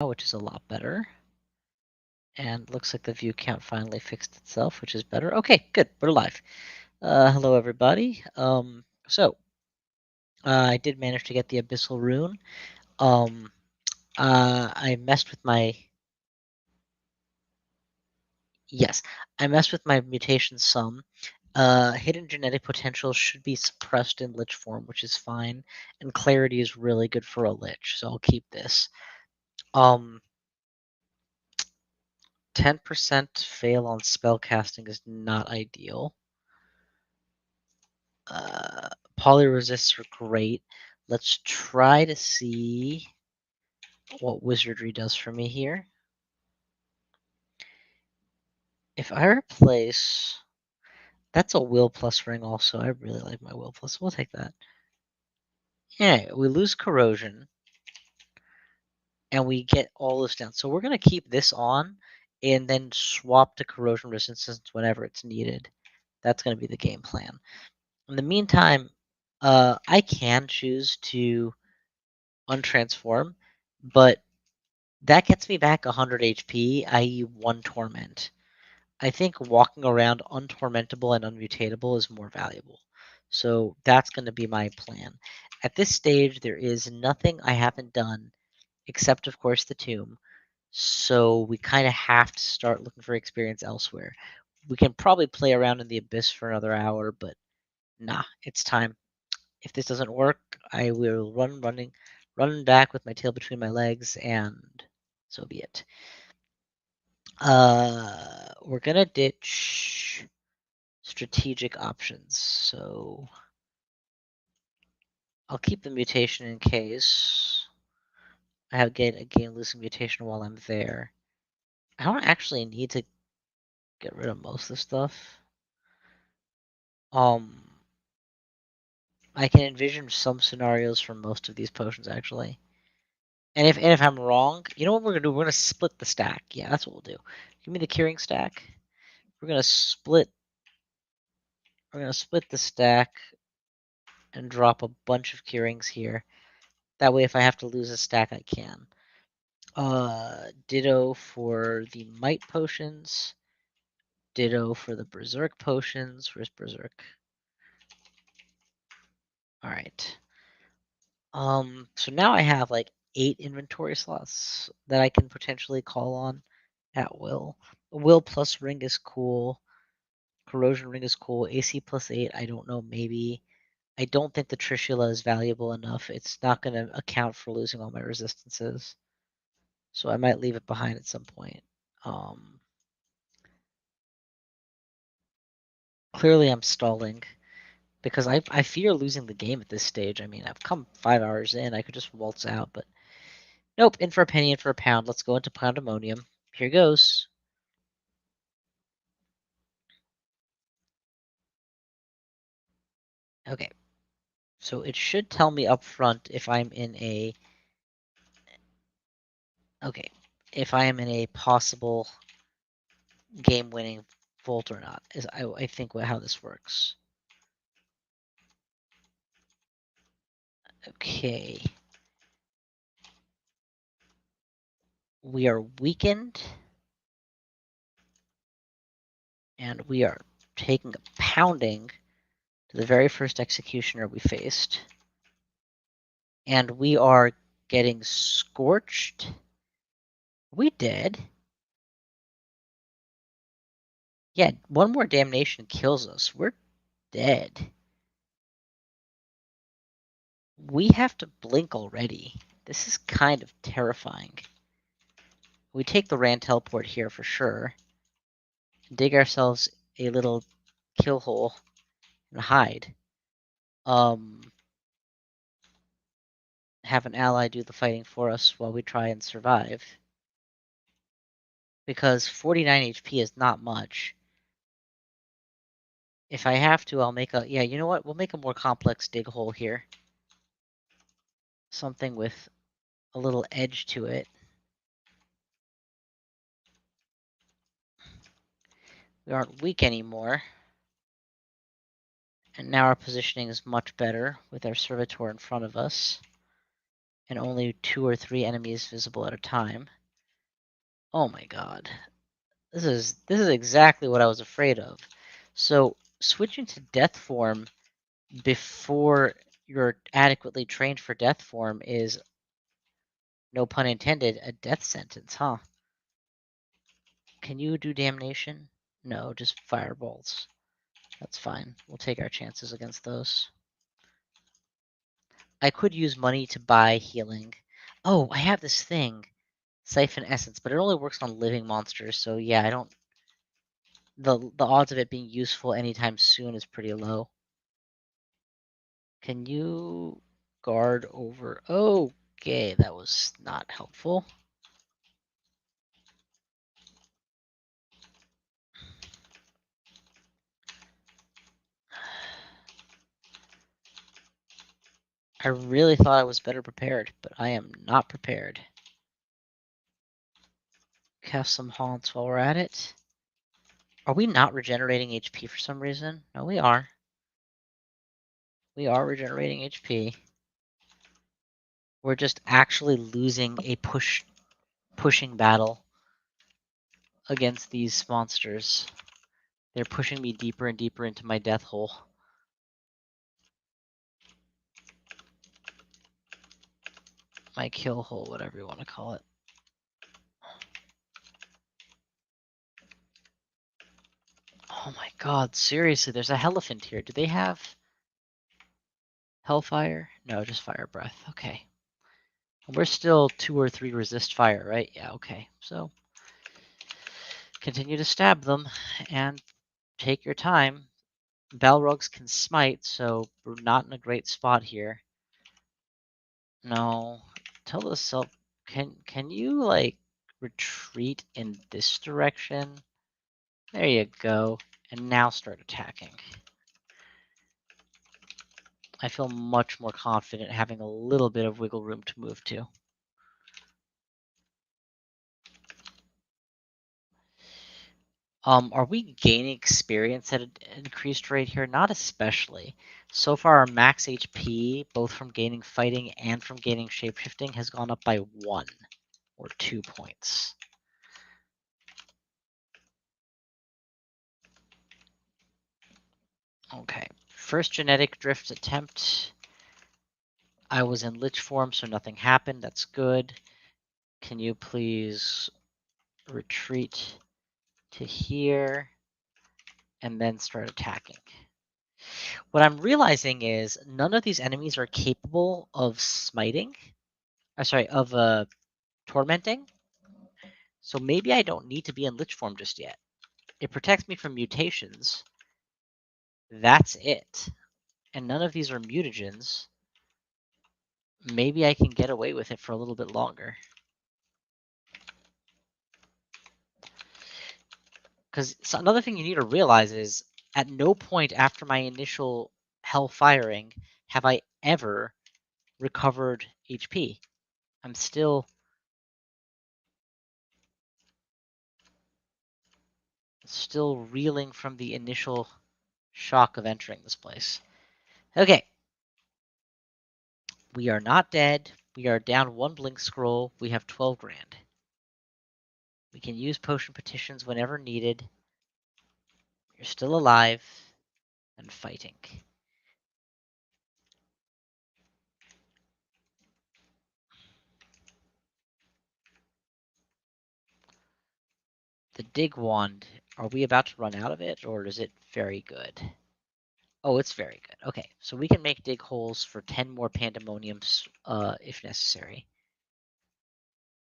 which is a lot better. And looks like the view count finally fixed itself, which is better. Okay, good. We're live. Hello, everybody. I did manage to get the Abyssal Rune. I messed with my... Yes, I messed with my mutation some. Hidden genetic potential should be suppressed in Lich form, which is fine. And clarity is really good for a Lich, so I'll keep this. 10% fail on spellcasting is not ideal. Polyresists are great. Let's try to see what wizardry does for me here. If I replace... That's a will plus ring also. I really like my will plus. We'll take that. Yeah, we lose corrosion. And we get all this down. So we're going to keep this on and then swap to corrosion resistance whenever it's needed. That's going to be the game plan. In the meantime, I can choose to untransform, but that gets me back 100 HP, i.e. 1 torment. I think walking around untormentable and unmutatable is more valuable. So that's going to be my plan. At this stage, there is nothing I haven't done, except, of course, the tomb. So we kind of have to start looking for experience elsewhere. We can probably play around in the abyss for another hour, but nah, it's time. If this doesn't work, I will run back with my tail between my legs, and so be it. We're gonna ditch strategic options, so I'll keep the mutation in case I have a gain losing mutation while I'm there. I don't actually need to get rid of most of the stuff. I can envision some scenarios for most of these potions actually. And if I'm wrong, you know what we're gonna do? We're gonna split the stack. Yeah, that's what we'll do. Give me the curing stack. We're gonna split the stack and drop a bunch of curings here. That way if I have to lose a stack I can. Ditto for the might potions. Ditto for the berserk potions. Where's berserk? Alright. So now I have like 8 inventory slots that I can potentially call on at will. Will plus ring is cool. Corrosion ring is cool. AC plus 8, I don't know, maybe. I don't think the Trishula is valuable enough. It's not going to account for losing all my resistances. So I might leave it behind at some point. Clearly I'm stalling because I fear losing the game at this stage. I mean, I've come 5 hours in. I could just waltz out, but nope, in for a penny, in for a pound. Let's go into Pandemonium. Here goes. Okay. So it should tell me up front if I'm in a... Okay. If I am in a possible game-winning vault or not, is I think how this works. Okay. We are weakened. And we are taking a pounding to the very first executioner we faced. And we are getting scorched. We did. Yeah, one more damnation kills us. We're dead. We have to blink already. This is kind of terrifying. We take the Rand teleport here for sure. Dig ourselves a little kill hole and hide. Have an ally do the fighting for us while we try and survive. Because 49 HP is not much. If I have to, I'll make a... Yeah, you know what? We'll make a more complex dig hole here. Something with a little edge to it. We aren't weak anymore. And now our positioning is much better with our servitor in front of us. and only 2 or 3 enemies visible at a time. Oh my god. This is exactly what I was afraid of. So switching to death form before you're adequately trained for death form is, no pun intended, a death sentence, huh? Can you do damnation? No, just fireballs. That's fine. We'll take our chances against those. I could use money to buy healing. Oh, I have this thing, Siphon Essence, but it only works on living monsters, so yeah, I don't... The odds of it being useful anytime soon is pretty low. Can you guard over... Okay, that was not helpful. I really thought I was better prepared, but I am not prepared. Cast some haunts while we're at it. Are we not regenerating HP for some reason? No, we are. We are regenerating HP. We're just actually losing a pushing battle against these monsters. They're pushing me deeper and deeper into my death hole. My kill hole, whatever you want to call it. Oh my god, seriously, there's a elephant here. Do they have Hellfire? No, just Fire Breath. Okay. We're still 2 or 3 resist fire, right? Yeah, okay. So continue to stab them and take your time. Balrogs can smite, so we're not in a great spot here. No, tell the self. Can you like retreat in this direction? There you go. And now start attacking. I feel much more confident having a little bit of wiggle room to move to. Are we gaining experience at an increased rate here? Not especially. So far, our max HP, both from gaining fighting and from gaining shapeshifting, has gone up by 1 or 2 points. Okay, first genetic drift attempt. I was in lich form, so nothing happened. That's good. Can you please retreat to here and then start attacking? What I'm realizing is none of these enemies are capable of smiting. Of tormenting. So maybe I don't need to be in lich form just yet. It protects me from mutations. That's it. And none of these are mutagens. Maybe I can get away with it for a little bit longer. Because another thing you need to realize is at no point after my initial hell firing have I ever recovered HP. I'm still reeling from the initial shock of entering this place. Okay. We are not dead. We are down 1 blink scroll. We have 12 grand. We can use potion petitions whenever needed. You're still alive and fighting. The dig wand, are we about to run out of it, or is it very good? Oh, it's very good. Okay, so we can make dig holes for 10 more pandemoniums if necessary.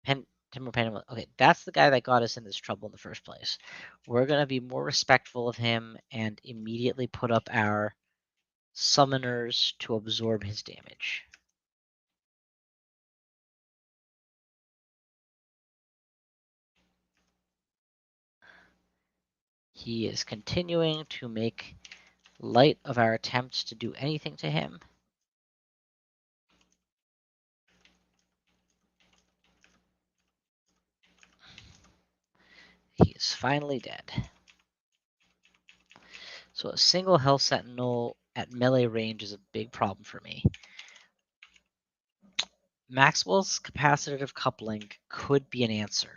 10 more pandemonium. Okay, that's the guy that got us in this trouble in the first place. We're going to be more respectful of him and immediately put up our summoners to absorb his damage. He is continuing to make light of our attempts to do anything to him. He is finally dead. So a single Hell Sentinel at melee range is a big problem for me. Maxwell's capacitive coupling could be an answer.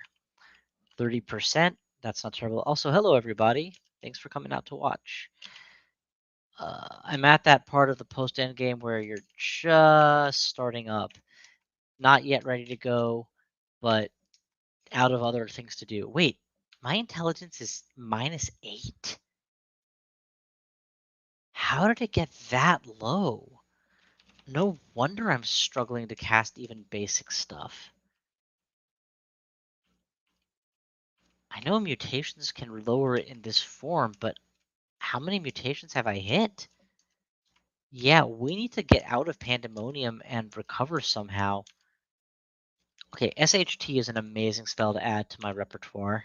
30%, that's not terrible. Also, hello everybody. Thanks for coming out to watch. I'm at that part of the post-end game where you're just starting up. Not yet ready to go, but out of other things to do. Wait, my intelligence is -8? How did it get that low? No wonder I'm struggling to cast even basic stuff. I know mutations can lower it in this form, but how many mutations have I hit? Yeah, we need to get out of Pandemonium and recover somehow. Okay, SHT is an amazing spell to add to my repertoire.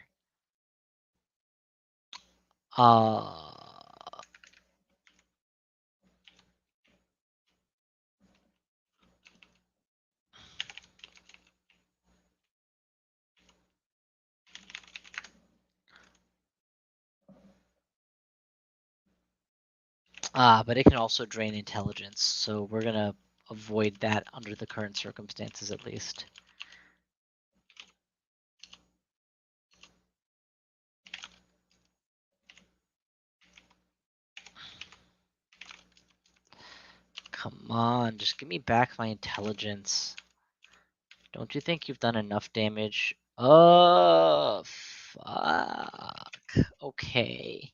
But it can also drain intelligence, so we're gonna avoid that under the current circumstances at least. Come on, just give me back my intelligence. Don't you think you've done enough damage? Oh, fuck. Okay.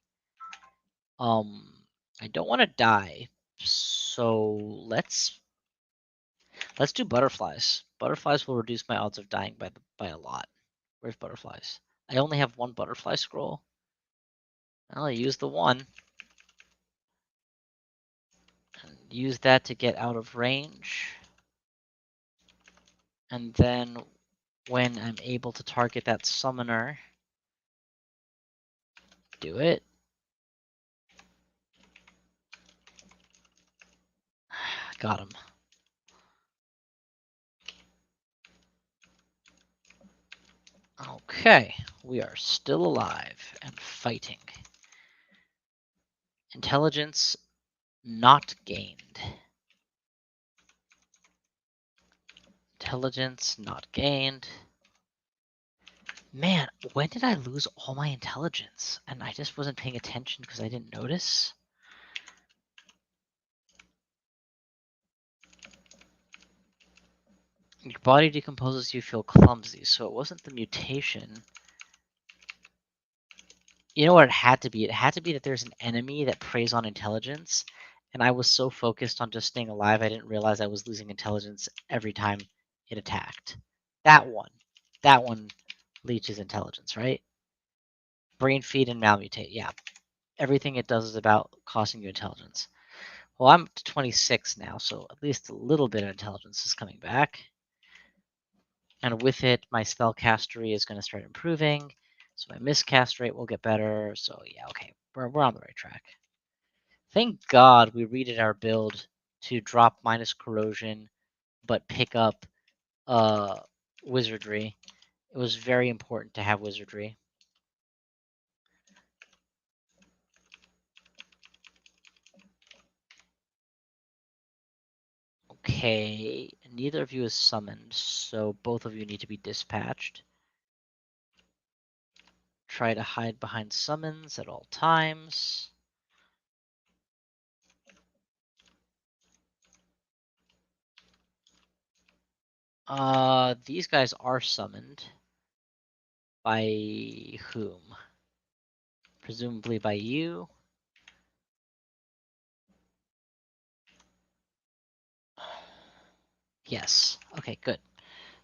I don't want to die, so let's do butterflies. Butterflies will reduce my odds of dying by a lot. Where's butterflies? I only have one butterfly scroll. I'll use the one. And use that to get out of range. And then when I'm able to target that summoner, do it. Got him. Okay, we are still alive and fighting. Intelligence not gained. Intelligence not gained. Man, when did I lose all my intelligence? And I just wasn't paying attention because I didn't notice? Your body decomposes, you feel clumsy, so it wasn't the mutation. You know what it had to be? It had to be that there's an enemy that preys on intelligence, and I was so focused on just staying alive, I didn't realize I was losing intelligence every time it attacked. That one leeches intelligence, right? Brain feed and malmutate, yeah. Everything it does is about costing you intelligence. Well, I'm up to 26 now, so at least a little bit of intelligence is coming back. And with it, my spellcastery is going to start improving. So my miscast rate will get better. So yeah, okay, we're on the right track. Thank God we redid our build to drop minus corrosion, but pick up wizardry. It was very important to have wizardry. Okay, neither of you is summoned, so both of you need to be dispatched. Try to hide behind summons at all times. These guys are summoned. By whom? Presumably by you. Yes. Okay, good.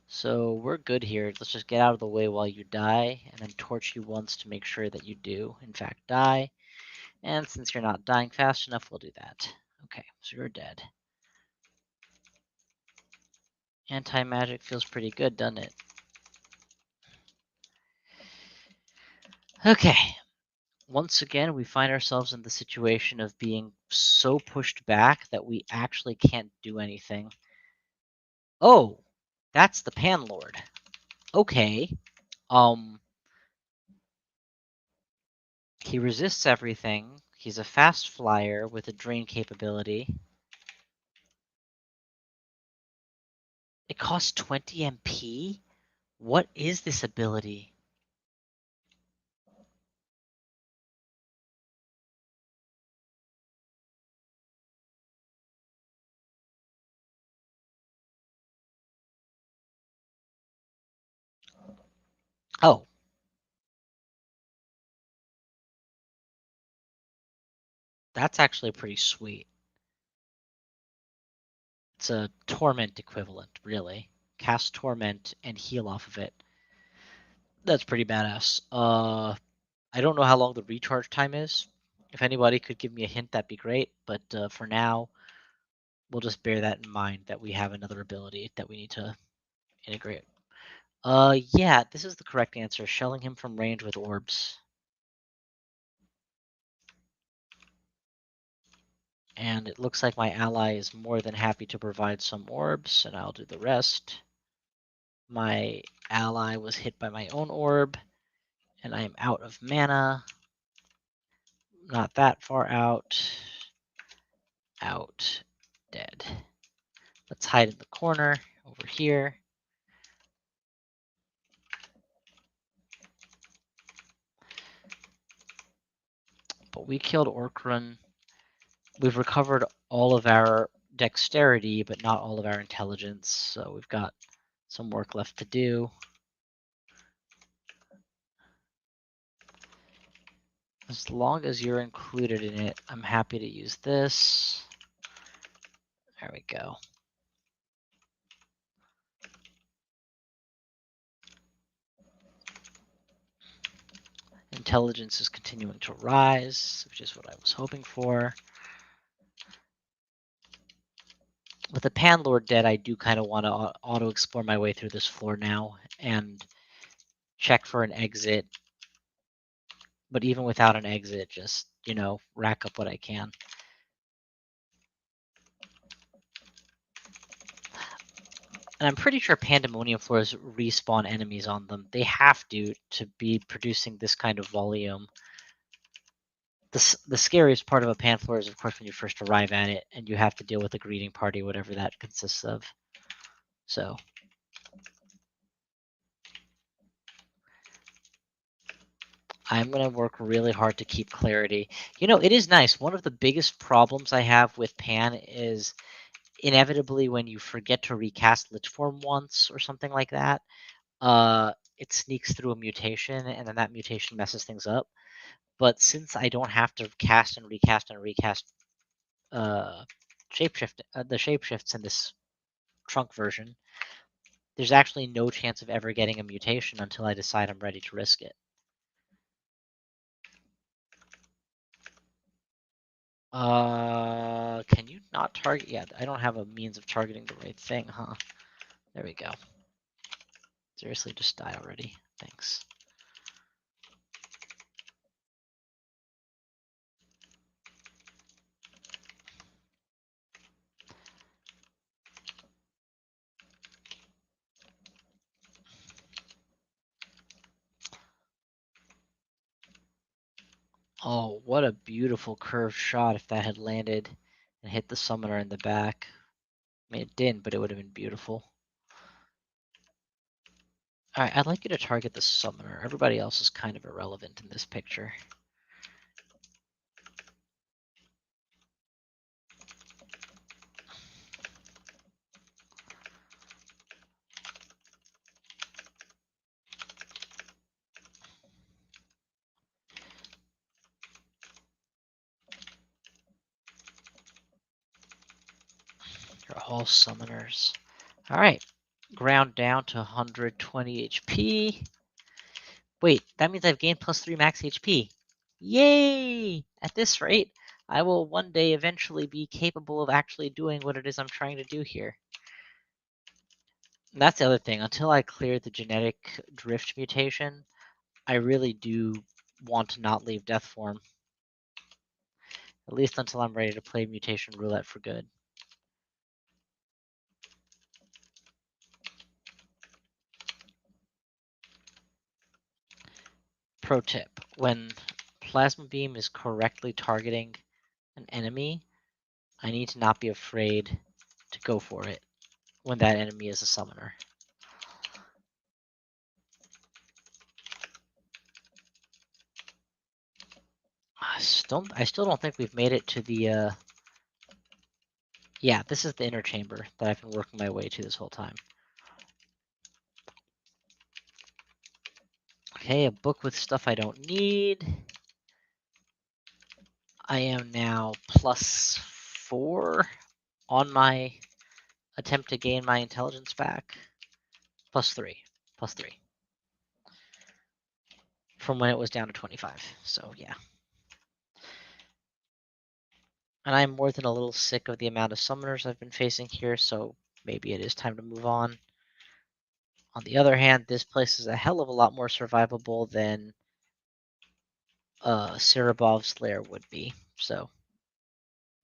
So we're good here. Let's just get out of the way while you die, and then torch you once to make sure that you do, in fact, die. And since you're not dying fast enough, we'll do that. Okay, so you're dead. Anti-magic feels pretty good, doesn't it? Okay. Once again, we find ourselves in the situation of being so pushed back that we actually can't do anything. Oh, that's the Panlord. Okay. He resists everything. He's a fast flyer with a drain capability. It costs 20 MP? What is this ability? Oh. That's actually pretty sweet. It's a Torment equivalent, really. Cast Torment and heal off of it. That's pretty badass. I don't know how long the recharge time is. If anybody could give me a hint, that'd be great. But for now, we'll just bear that in mind that we have another ability that we need to integrate. Yeah, this is the correct answer. Shelling him from range with orbs. And it looks like my ally is more than happy to provide some orbs, and I'll do the rest. My ally was hit by my own orb, and I am out of mana. Not that far out. Out. Dead. Let's hide in the corner over here. But we killed Orkrun. We've recovered all of our dexterity, but not all of our intelligence, so we've got some work left to do. As long as you're included in it, I'm happy to use this. There we go. Intelligence is continuing to rise, which is what I was hoping for. With the Panlord dead, I do kind of want to auto-explore my way through this floor now and check for an exit. But even without an exit, just, rack up what I can. And I'm pretty sure Pandemonium floors respawn enemies on them. They have to be producing this kind of volume. The scariest part of a pan floor is, of course, when you first arrive at it and you have to deal with a greeting party, whatever that consists of. So I'm going to work really hard to keep clarity. It is nice. One of the biggest problems I have with pan is inevitably when you forget to recast Lich Form once or something like that, it sneaks through a mutation, and then that mutation messes things up. But since I don't have to cast and recast shapeshift, the shapeshifts in this trunk version, there's actually no chance of ever getting a mutation until I decide I'm ready to risk it. Can you not target? Yeah, I don't have a means of targeting the right thing, huh? There we go. Seriously, just die already. Thanks. Oh, what a beautiful curved shot if that had landed and hit the summoner in the back. I mean, it didn't, but it would have been beautiful. Alright, I'd like you to target the summoner. Everybody else is kind of irrelevant in this picture. You're all summoners. Alright, ground down to 120 HP. Wait, that means I've gained +3 max HP. Yay! At this rate, I will one day eventually be capable of actually doing what it is I'm trying to do here. And that's the other thing. Until I clear the genetic drift mutation, I really do want to not leave death form. At least until I'm ready to play mutation roulette for good. Pro tip, when Plasma Beam is correctly targeting an enemy, I need to not be afraid to go for it. when that enemy is a summoner. I still don't think we've made it to the, yeah, this is the inner chamber that I've been working my way to this whole time. Okay, a book with stuff I don't need. I am now +4 on my attempt to gain my intelligence back. +3. +3. From when it was down to 25. So, yeah. And I'm more than a little sick of the amount of summoners I've been facing here, so maybe it is time to move on. On the other hand, this place is a hell of a lot more survivable than Serabov's lair would be, so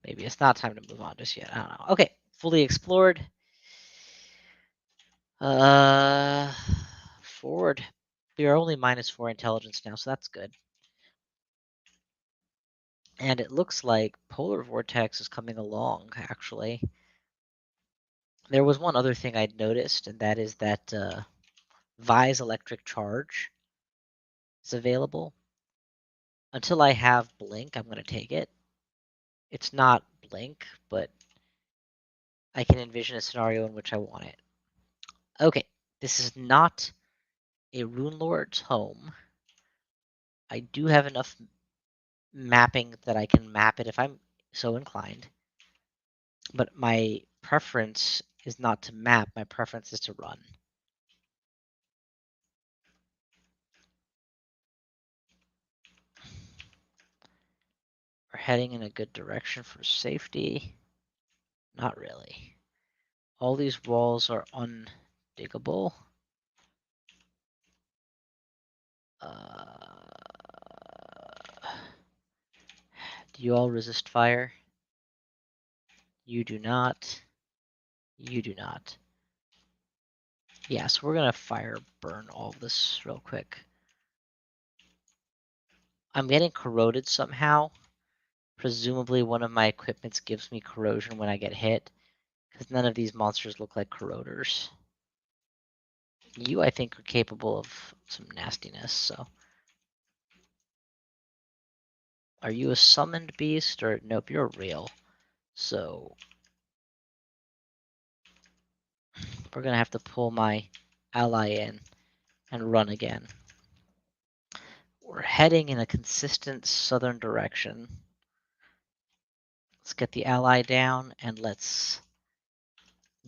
maybe it's not time to move on just yet. I don't know. Okay, fully explored. Forward. We are only -4 intelligence now, so that's good. And it looks like Polar Vortex is coming along, actually. There was one other thing I'd noticed, and that is that Vi's Electric Charge is available. Until I have Blink, I'm going to take it. It's not Blink, but I can envision a scenario in which I want it. Okay, this is not a Rune Lord's home. I do have enough mapping that I can map it if I'm so inclined. But my preference is not to map, my preference is to run. We're heading in a good direction for safety. Not really. All these walls are undiggable. Do you all resist fire? You do not. You do not. Yeah, so we're gonna fire burn all this real quick. I'm getting corroded somehow. Presumably one of my equipments gives me corrosion when I get hit, because none of these monsters look like corroders. You, I think, are capable of some nastiness, so. Are you a summoned beast, or nope, you're real. So we're gonna have to pull my ally in and run again. We're heading in a consistent southern direction. Let's get the ally down and let's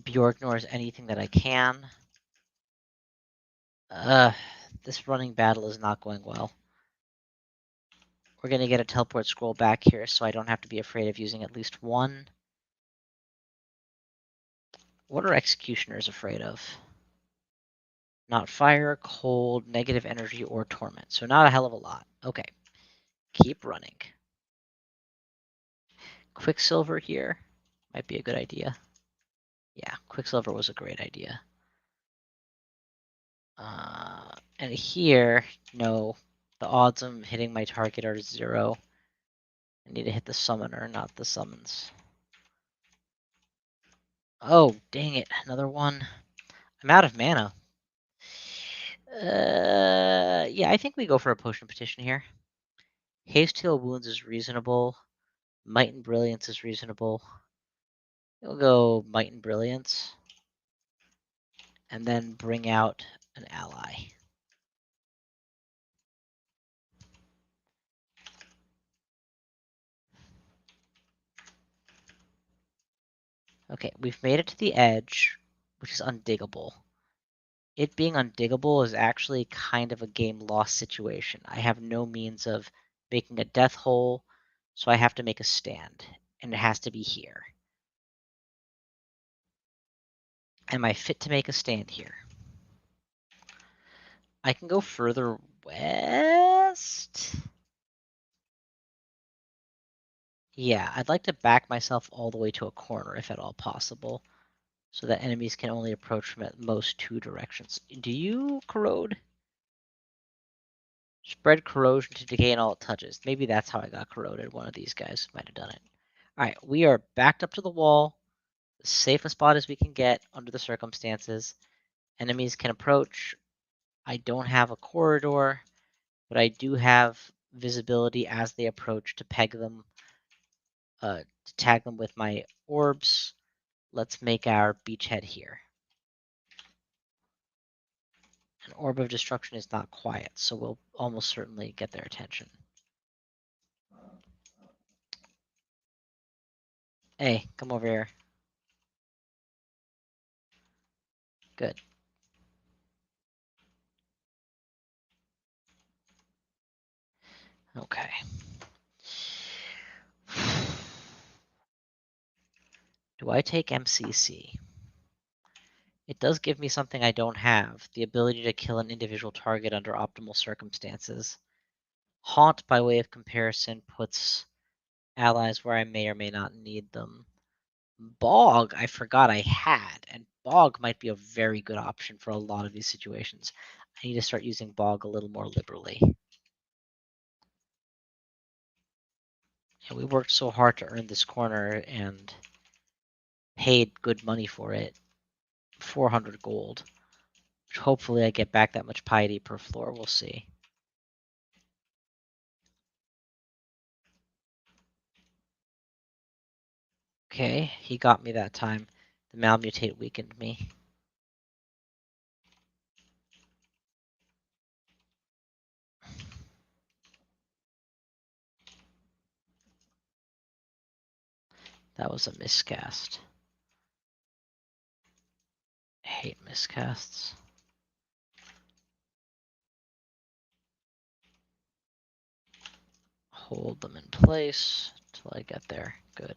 Bjorknors anything that I can. This running battle is not going well. We're gonna get a teleport scroll back here, so I don't have to be afraid of using at least one. What are executioners afraid of? Not fire, cold, negative energy, or torment. So not a hell of a lot. Okay. Keep running. Quicksilver here might be a good idea. Yeah, Quicksilver was a great idea. And here, no, the odds of hitting my target are 0. I need to hit the summoner, not the summons. Oh, dang it, another one. I'm out of mana. Yeah, I think we go for a potion petition here. Haste heal wounds is reasonable. Might and brilliance is reasonable. We'll go might and brilliance. And then bring out an ally. Okay, we've made it to the edge, which is undiggable. It being undiggable is actually kind of a game loss situation. I have no means of making a death hole, so I have to make a stand, and it has to be here. Am I fit to make a stand here? I can go further west? Yeah, I'd like to back myself all the way to a corner, if at all possible, so that enemies can only approach from at most 2 directions. Do you corrode? Spread corrosion to decay in all it touches. Maybe that's how I got corroded. One of these guys might have done it. All right, we are backed up to the wall. safe a spot as we can get under the circumstances. Enemies can approach. I don't have a corridor, but I do have visibility as they approach to peg them, to tag them with my orbs. Let's make our beachhead here. An orb of destruction is not quiet, so we'll almost certainly get their attention. Hey, come over here. Good. Okay. Do I take MCC? It does give me something I don't have, the ability to kill an individual target under optimal circumstances. Haunt, by way of comparison, puts allies where I may or may not need them. Bog, I forgot I had, and Bog might be a very good option for a lot of these situations. I need to start using Bog a little more liberally. And we worked so hard to earn this corner and paid good money for it. 400 gold. Which hopefully I get back that much piety per floor, we'll see. Okay, he got me that time. The Malmutate weakened me. That was a miscast. I hate miscasts. Hold them in place till I get there. Good.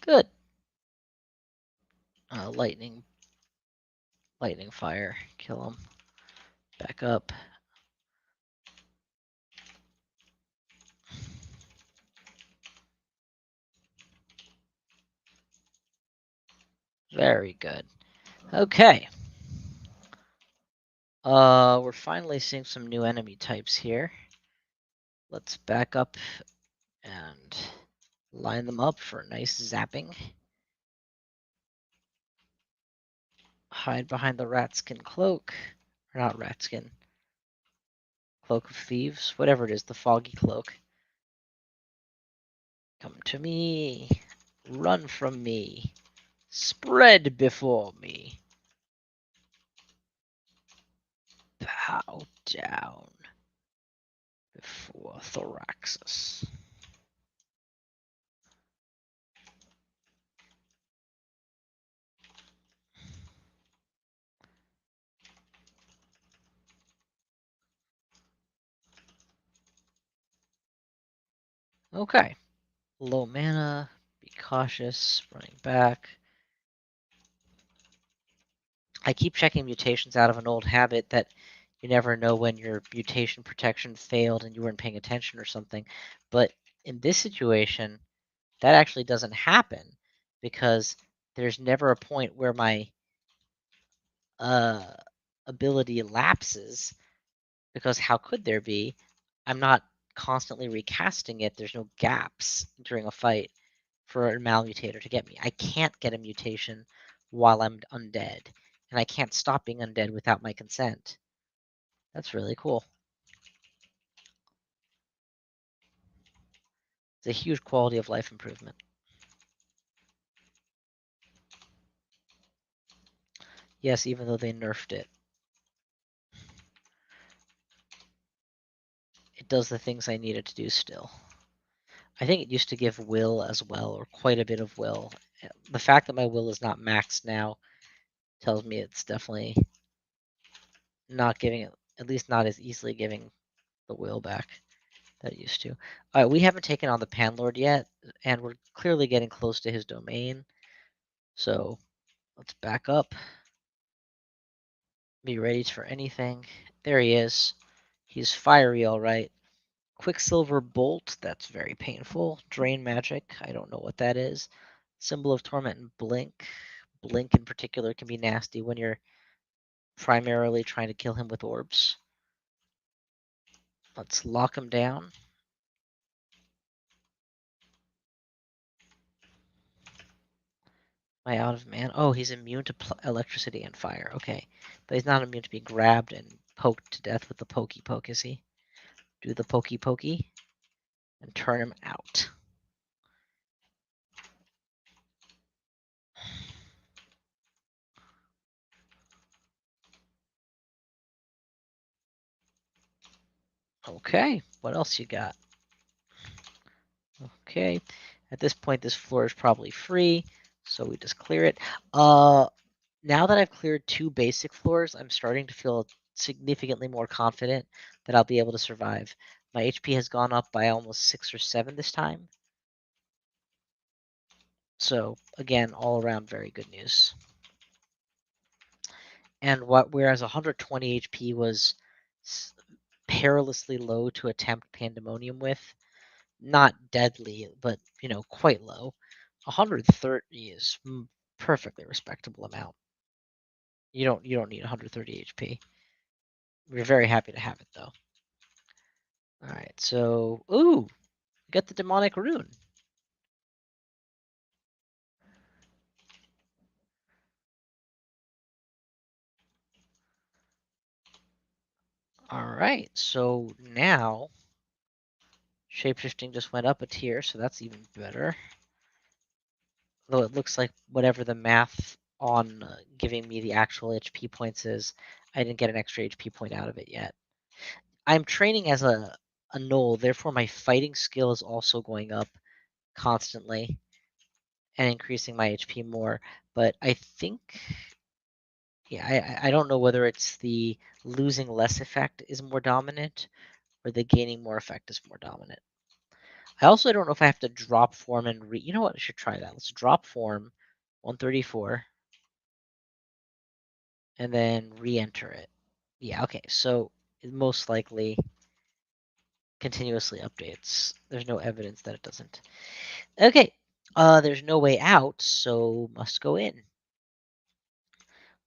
Good. Lightning fire. Kill him. Back up. Very good. Okay. We're finally seeing some new enemy types here. Let's back up and line them up for a nice zapping. Hide behind the rat skin cloak. Or not rat skin. Cloak of thieves. Whatever it is, the foggy cloak. Come to me. Run from me. Spread before me. Bow down before Thoraxus. Okay. Low mana. Be cautious. Running back. I keep checking mutations out of an old habit that you never know when your mutation protection failed and you weren't paying attention or something. But in this situation, that actually doesn't happen because there's never a point where my ability lapses, because how could there be? I'm not constantly recasting it. There's no gaps during a fight for a malmutator to get me. I can't get a mutation while I'm undead, and I can't stop being undead without my consent. That's really cool. It's a huge quality of life improvement. Yes, even though they nerfed it. It does the things I need it to do still. I think it used to give will as well, or quite a bit of will. The fact that my will is not maxed now tells me it's definitely not giving it, at least not as easily giving the will back that it used to. All right, we haven't taken on the Panlord yet, and we're clearly getting close to his domain. So let's back up. Be ready for anything. There he is. He's fiery, all right. Quicksilver Bolt, that's very painful. Drain Magic, I don't know what that is. Symbol of Torment and Blink. Blink in particular can be nasty when you're primarily trying to kill him with orbs. Let's lock him down. Am I out of mana? Oh, he's immune to electricity and fire. Okay. But he's not immune to being grabbed and poked to death with the pokey poke, is he? Do the pokey pokey and turn him out. Okay, what else you got? Okay, at this point, this floor is probably free, so we just clear it. Now that I've cleared 2 basic floors, I'm starting to feel significantly more confident that I'll be able to survive. My HP has gone up by almost 6 or 7 this time. So again, all around very good news. And whereas 120 HP was perilously low to attempt Pandemonium with, not deadly, but quite low. 130 is perfectly respectable amount. You don't need 130 HP. We're very happy to have it though. All right, so we got the demonic rune. All right, so now shapeshifting just went up a tier, so that's even better. Though it looks like whatever the math on giving me the actual HP points is, I didn't get an extra HP point out of it yet. I'm training as a gnoll, therefore my fighting skill is also going up constantly and increasing my HP more. But I think, yeah, I don't know whether it's the losing less effect is more dominant or the gaining more effect is more dominant. I also don't know if I have to drop form and you know what? I should try that. Let's drop form 134 and then re-enter it. Yeah, okay. So it most likely continuously updates. There's no evidence that it doesn't. Okay. There's no way out, so must go in.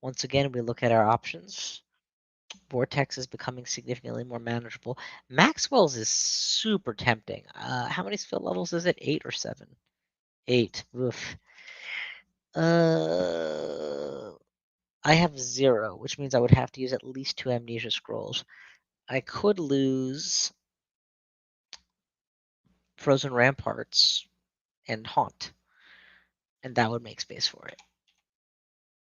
Once again, we look at our options. Vortex is becoming significantly more manageable. Maxwell's is super tempting. How many skill levels is it? 8 or 7? 8. Oof. I have 0, which means I would have to use at least 2 amnesia scrolls. I could lose Frozen Ramparts and Haunt, and that would make space for it.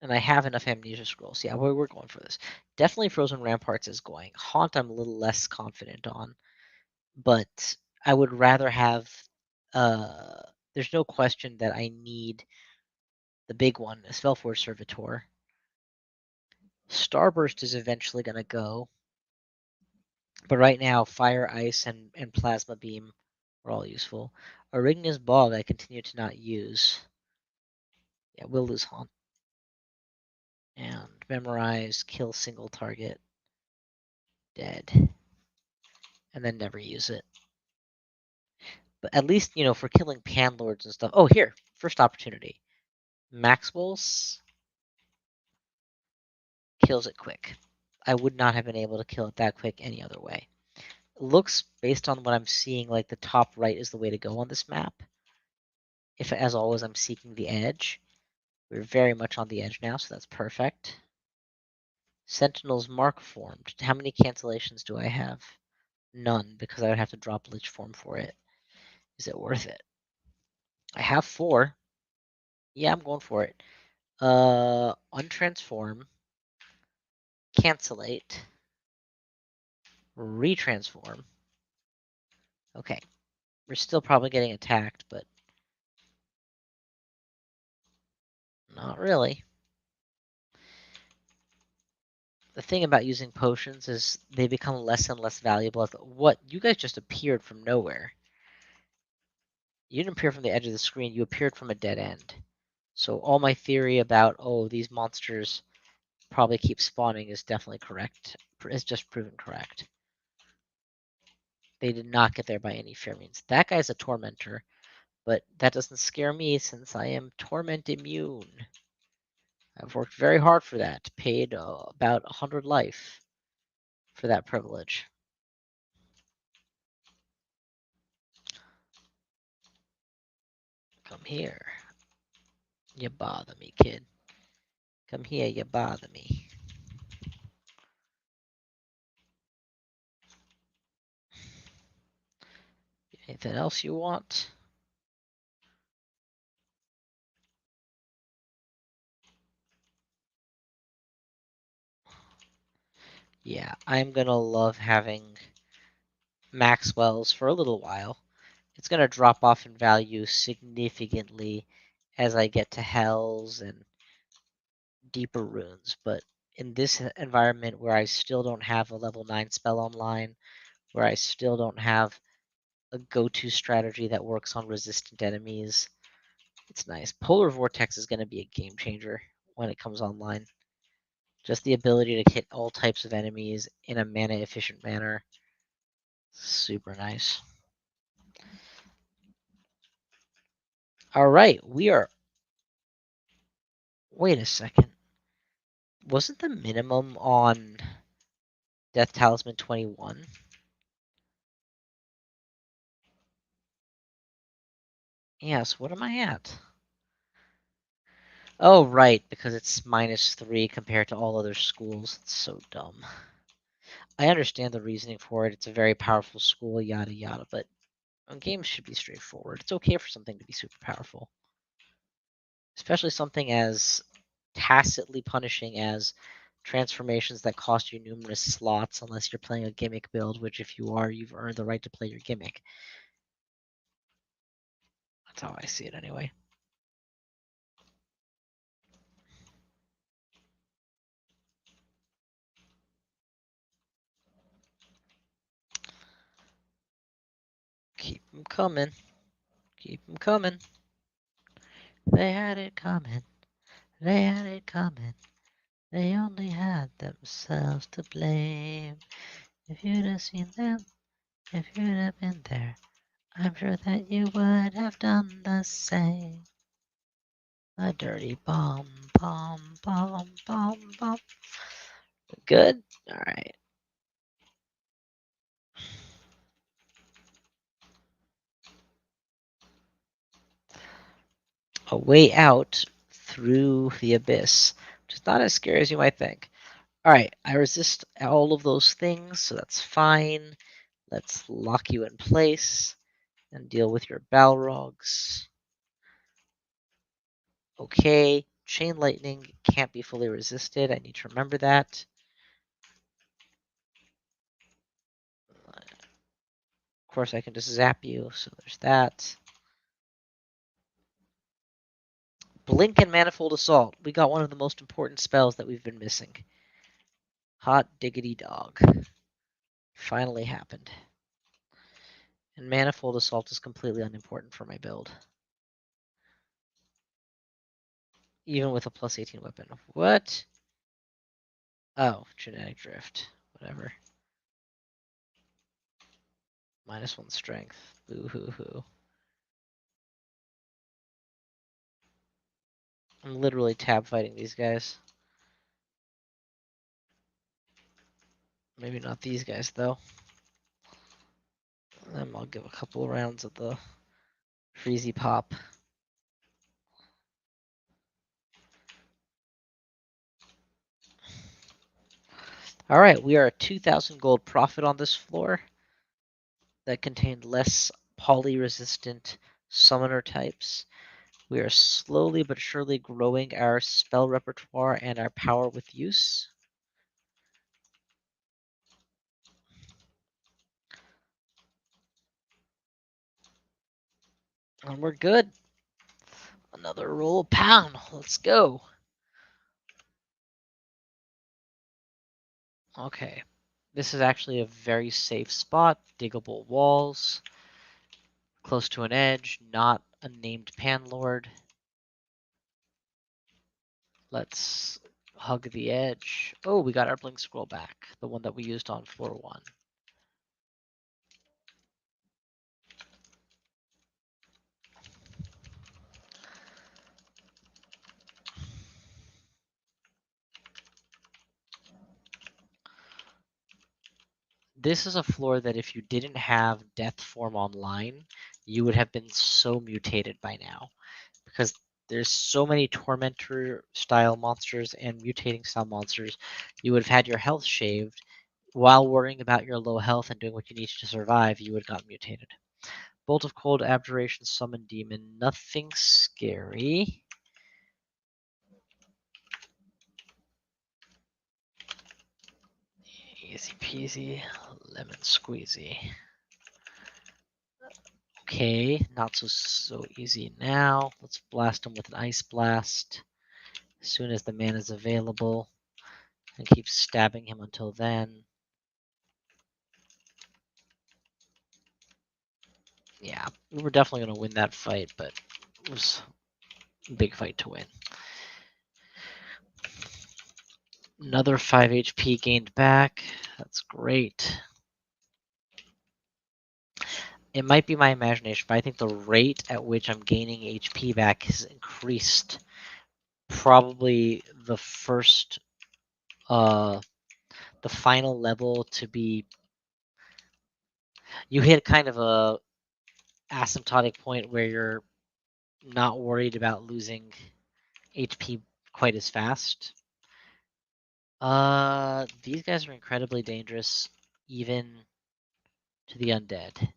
And I have enough amnesia scrolls. Yeah, we're going for this. Definitely Frozen Ramparts is going. Haunt I'm a little less confident on, but I would rather have there's no question that I need the big one, a Spellforce Servitor. Starburst is eventually gonna go. But right now, Fire, Ice, and Plasma Beam are all useful. Arigna's Bog I continue to not use. Yeah, we'll lose Haunt. And Memorize, kill single target. Dead. And then never use it. But at least, for killing Panlords and stuff. Oh, here. First opportunity. Maxwell's kills it quick. I would not have been able to kill it that quick any other way. It looks, based on what I'm seeing, like the top right is the way to go on this map. If, as always, I'm seeking the edge. We're very much on the edge now, so that's perfect. Sentinel's Mark formed. How many cancellations do I have? None, because I would have to drop Lich form for it. Is it worth it? I have 4. Yeah, I'm going for it. Untransform, cancellate, retransform. Okay. We're still probably getting attacked, but not really. The thing about using potions is they become less and less valuable. What? You guys just appeared from nowhere. You didn't appear from the edge of the screen. You appeared from a dead end. So all my theory about, these monsters probably keep spawning is definitely correct. It's just proven correct. They did not get there by any fair means. That guy's a tormentor, but that doesn't scare me since I am torment immune. I've worked very hard for that. Paid about 100 life for that privilege. Come here. You bother me, kid. Come here, you bother me. Anything else you want? Yeah, I'm gonna love having Maxwell's for a little while. It's gonna drop off in value significantly as I get to Hells and deeper runes, but in this environment where I still don't have a level 9 spell online, where I still don't have a go-to strategy that works on resistant enemies, it's nice. Polar Vortex is going to be a game changer when it comes online. Just the ability to hit all types of enemies in a mana efficient manner. Super nice. All right, we are. Wait a second. Wasn't the minimum on Death Talisman 21? Yes, what am I at? Oh, right, because it's -3 compared to all other schools. It's so dumb. I understand the reasoning for it. It's a very powerful school, yada yada, but games should be straightforward. It's okay for something to be super powerful, especially something as tacitly punishing as transformations that cost you numerous slots unless you're playing a gimmick build, which if you are, you've earned the right to play your gimmick. That's how I see it anyway. Keep them coming. Keep them coming. They had it coming. They had it coming. They only had themselves to blame. If you'd have seen them, if you'd have been there, I'm sure that you would have done the same. A dirty bomb, bomb, bomb, bomb, bomb. Good? Alright. A way out through the abyss, which is not as scary as you might think. Alright, I resist all of those things, so that's fine. Let's lock you in place and deal with your Balrogs. Okay, Chain Lightning can't be fully resisted. I need to remember that. Of course, I can just zap you, so there's that. Blink and Manifold Assault. We got one of the most important spells that we've been missing. Hot diggity dog. Finally happened. And Manifold Assault is completely unimportant for my build. Even with a plus 18 weapon. What? Oh, Genetic Drift. Whatever. -1 strength. Boo hoo hoo. I'm literally tab fighting these guys. Maybe not these guys, though. Then I'll give a couple of rounds of the Freezy Pop. Alright, we are a 2,000 gold profit on this floor that contained less poly-resistant summoner types. We are slowly but surely growing our spell repertoire and our power with use. And we're good. Another roll of pound. Let's go. Okay. This is actually a very safe spot. Diggable walls. Close to an edge. Not a named Panlord. Let's hug the edge. Oh, we got our blink scroll back. The one that we used on floor 1. this is a floor that if you didn't have Death Form online, you would have been so mutated by now. Because there's so many Tormentor style monsters and mutating style monsters, you would have had your health shaved. While worrying about your low health and doing what you need to survive, you would have gotten mutated. Bolt of Cold, Abjuration, Summon Demon, nothing scary. Easy peasy, lemon squeezy. Okay, not so easy now. Let's blast him with an Ice Blast as soon as the man is available, and keep stabbing him until then. Yeah, we were definitely going to win that fight, but it was a big fight to win. Another 5 HP gained back. That's great. It might be my imagination, but I think the rate at which I'm gaining HP back has increased. Probably the first, the final level to be, you hit kind of a asymptotic point where you're not worried about losing HP quite as fast. These guys are incredibly dangerous, even to the undead,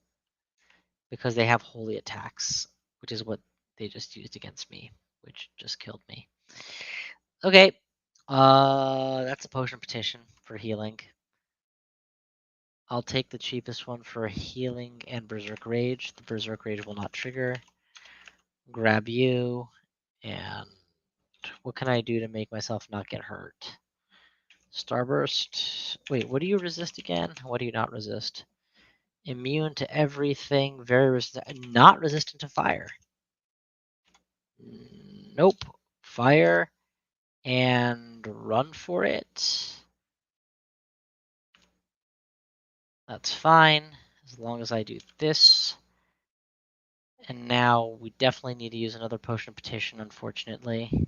because they have holy attacks, which is what they just used against me, which just killed me. Okay, that's a potion petition for healing. I'll take the cheapest one for healing and Berserk Rage. The Berserk Rage will not trigger. Grab you, and what can I do to make myself not get hurt? Starburst. Wait, what do you resist again? What do you not resist? Immune to everything, very resistant, not resistant to fire. Nope. Fire and run for it. That's fine, as long as I do this. And now we definitely need to use another potion of petition, unfortunately.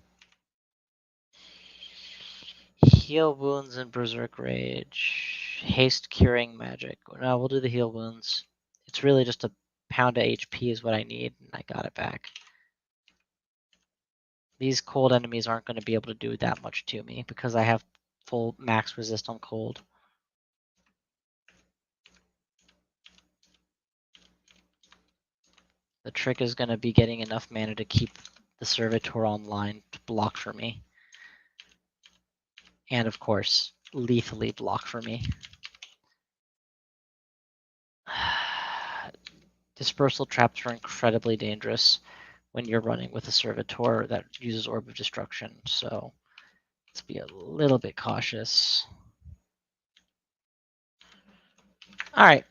Heal wounds and Berserk Rage. Haste curing magic. No, we'll do the heal wounds. It's really just a pound of HP is what I need, and I got it back. These cold enemies aren't going to be able to do that much to me because I have full max resist on cold. The trick is going to be getting enough mana to keep the Servitor online to block for me. And of course, lethally block for me. Dispersal traps are incredibly dangerous when you're running with a Servitor that uses Orb of Destruction, so let's be a little bit cautious. Alright,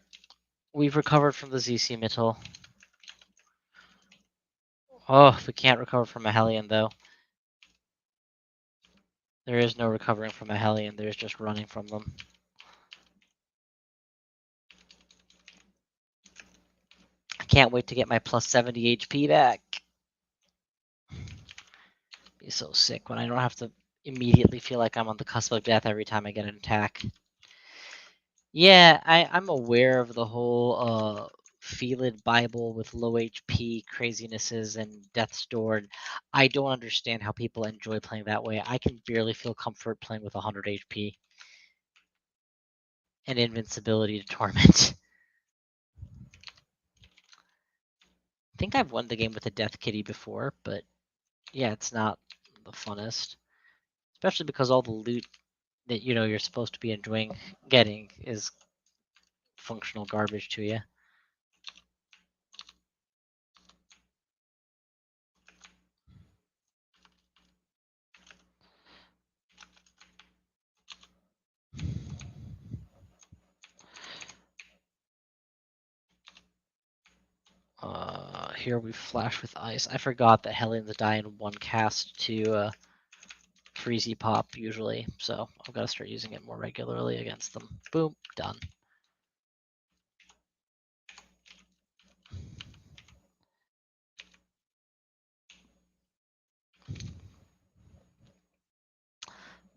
we've recovered from the ZC Mittel. Oh, we can't recover from a Hellion, though. There is no recovering from a Hellion, there's just running from them. I can't wait to get my plus 70 HP back. Be so sick when I don't have to immediately feel like I'm on the cusp of death every time I get an attack. Yeah, I'm aware of the whole Felid Bible with low HP crazinesses and Death's Door. I don't understand how people enjoy playing that way. I can barely feel comfort playing with 100 HP and invincibility to torment. I think I've won the game with a Death Kitty before, but yeah, it's not the funnest. Especially because all the loot that you're supposed to be enjoying getting is functional garbage to you. Here we flash with ice. I forgot that Hellions die in one cast to freezy pop usually, so I've got to start using it more regularly against them. Boom, done.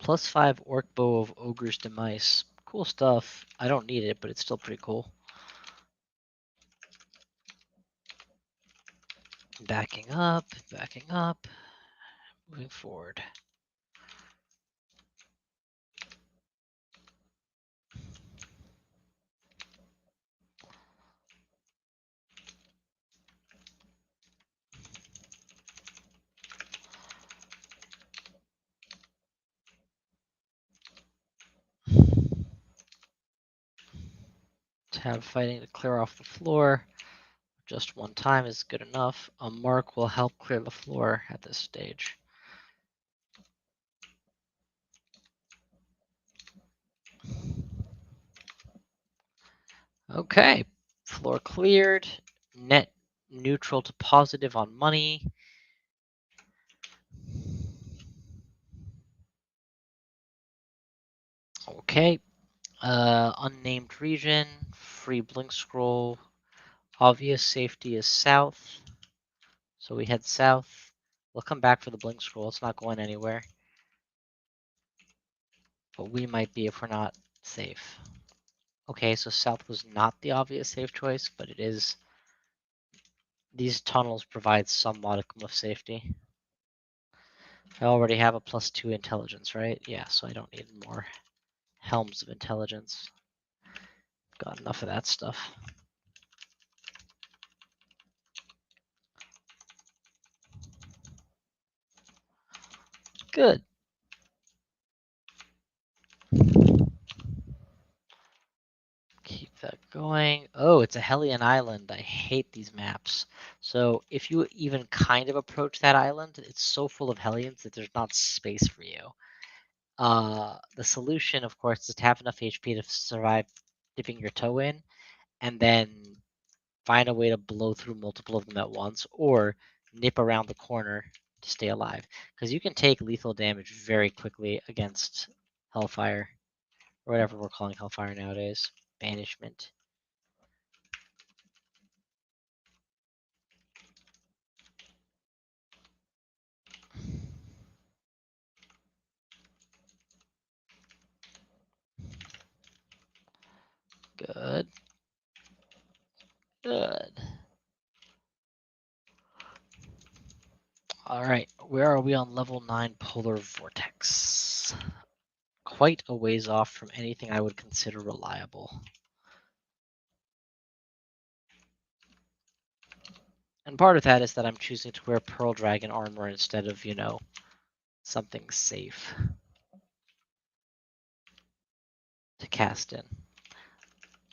+5 Orc Bow of Ogre's Demise. Cool stuff. I don't need it, but it's still pretty cool. Backing up, moving forward. Tab fighting to clear off the floor. Just one time is good enough. A mark will help clear the floor at this stage. Okay, floor cleared. Net neutral to positive on money. Okay, unnamed region, free blink scroll. Obvious safety is south. So we head south. We'll come back for the blink scroll. It's not going anywhere. But we might be if we're not safe. Okay, so south was not the obvious safe choice, but it is. These tunnels provide some modicum of safety. I already have a +2 intelligence, right? Yeah, so I don't need more helms of intelligence. Got enough of that stuff. Good. Keep that going. Oh, it's a Hellion island. I hate these maps. So if you even kind of approach that island, it's so full of Hellions that there's not space for you. The solution, of course, is to have enough HP to survive dipping your toe in, and then find a way to blow through multiple of them at once, or nip around the corner to stay alive. Because you can take lethal damage very quickly against Hellfire, or whatever we're calling Hellfire nowadays. Banishment. Good. Good. All right, where are we on level 9 Polar Vortex? Quite a ways off from anything I would consider reliable. And part of that is that I'm choosing to wear Pearl Dragon armor instead of, something safe to cast in.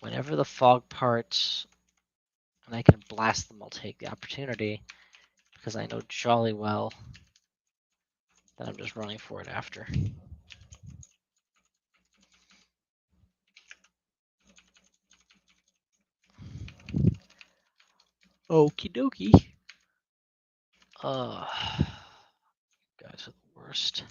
Whenever the fog parts and I can blast them, I'll take the opportunity because I know jolly well that I'm just running for it after. Okie dokie. Guys are the worst.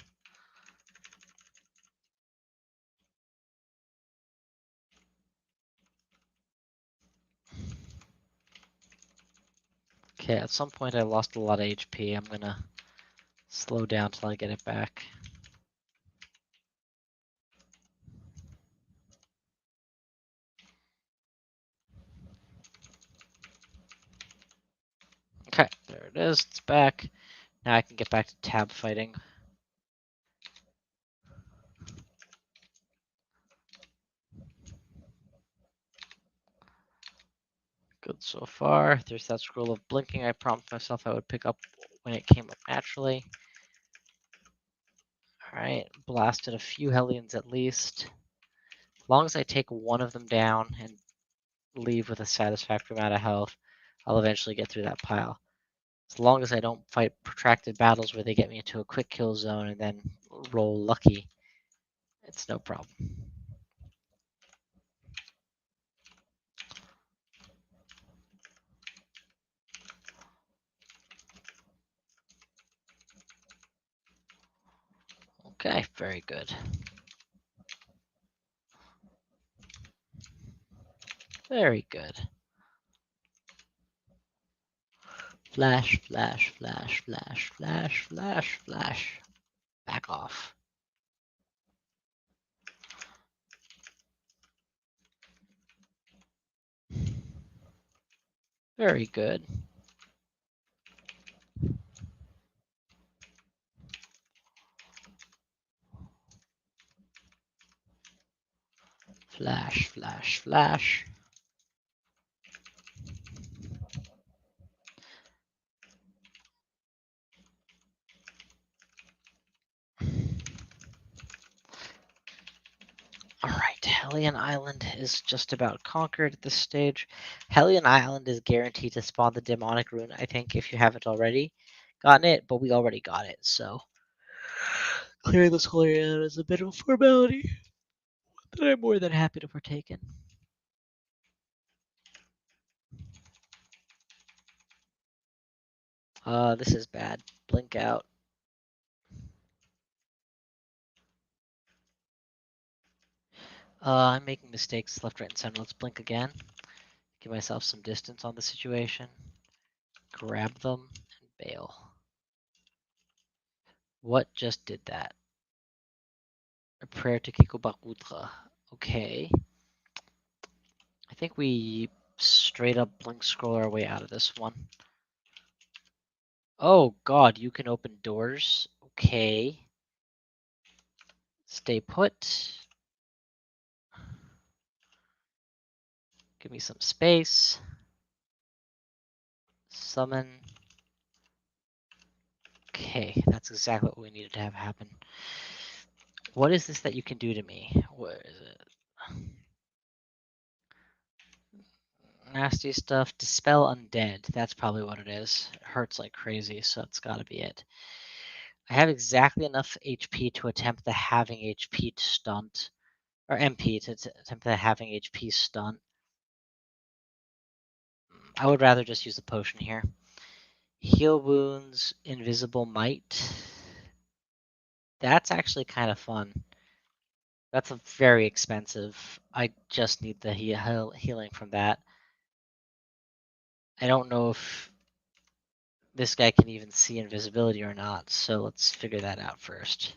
Okay, at some point I lost a lot of HP. I'm gonna slow down till I get it back. Okay, there it is. It's back. Now I can get back to tab fighting. Good so far. There's that scroll of blinking I promised myself I would pick up when it came up naturally. Alright, blasted a few Hellions at least. As long as I take one of them down and leave with a satisfactory amount of health, I'll eventually get through that pile. As long as I don't fight protracted battles where they get me into a quick kill zone and then roll lucky, it's no problem. Okay, very good. Very good. Flash, flash, flash, flash, flash, flash, flash. Back off. Very good. Flash, flash, flash. Alright, Hellion Island is just about conquered at this stage. Hellion Island is guaranteed to spawn the demonic rune, I think, if you haven't already gotten it, but we already got it, so clearing this whole area out is a bit of a formality that I'm more than happy to partake in. This is bad. Blink out. I'm making mistakes left, right, and center. Let's blink again. Give myself some distance on the situation. Grab them and bail. What just did that? A prayer to Kikobakutra. Okay. I think we straight up blink scroll our way out of this one. Oh god, you can open doors. Okay. Stay put. Give me some space. Summon. Okay, that's exactly what we needed to have happen. What is this that you can do to me? What is it? Nasty stuff. Dispel undead. That's probably what it is. It hurts like crazy, so it's gotta be it. I have exactly enough HP to attempt the having HP stunt. Or MP to attempt the having HP stunt. I would rather just use the potion here. Heal wounds, invisible might. That's actually kind of fun. That's a very expensive. I just need the healing from that. I don't know if this guy can even see invisibility or not, so let's figure that out first.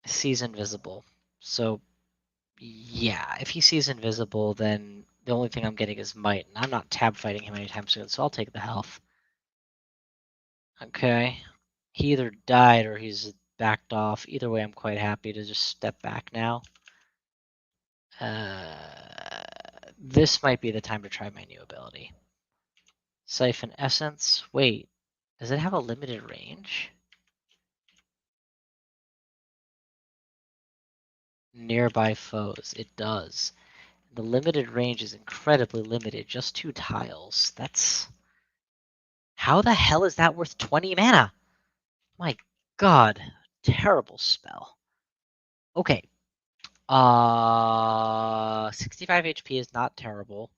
Sees invisible. So yeah, if he sees invisible, then the only thing I'm getting is might, and I'm not tab fighting him anytime soon, so I'll take the health. Okay. He either died or he's backed off. Either way, I'm quite happy to just step back now. This might be the time to try my new ability. Siphon Essence. Wait, does it have a limited range? Nearby foes. It does. The limited range is incredibly limited. Just 2 tiles. That's... How the hell is that worth 20 mana? My god. Terrible spell. Okay. 65 HP is not terrible.